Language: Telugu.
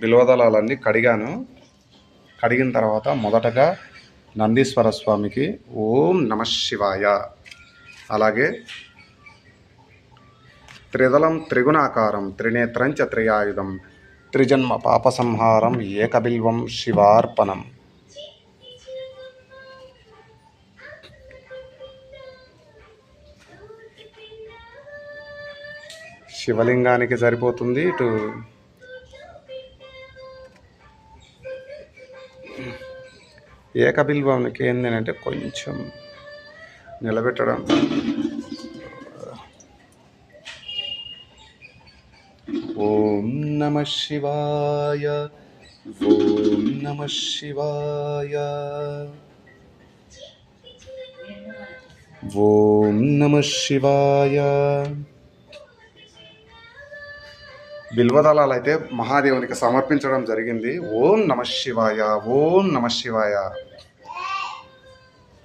బిల్వదళాలన్నీ కడిగాను. కడిగిన తర్వాత మొదటగా నందీశ్వర స్వామికి ఓం నమః శివాయ, అలాగే త్రిదళం త్రిగుణాకారం త్రినేత్రంచ త్రియాయుధం త్రిజన్మ పాపసంహారం ఏకబిల్వం శివార్పణం. శివలింగానికి సరిపోతుంది. ఇటు ఏకబిల్వానికి ఏంటంటే కొంచెం నిలబెట్టడం. ఓం నమః శివాయ, ఓం నమః శివాయ, ఓం నమః శివాయ. బిల్వదళాలు అయితే మహాదేవునికి సమర్పించడం జరిగింది. ఓం నమః శివాయ, ఓం నమః శివాయ.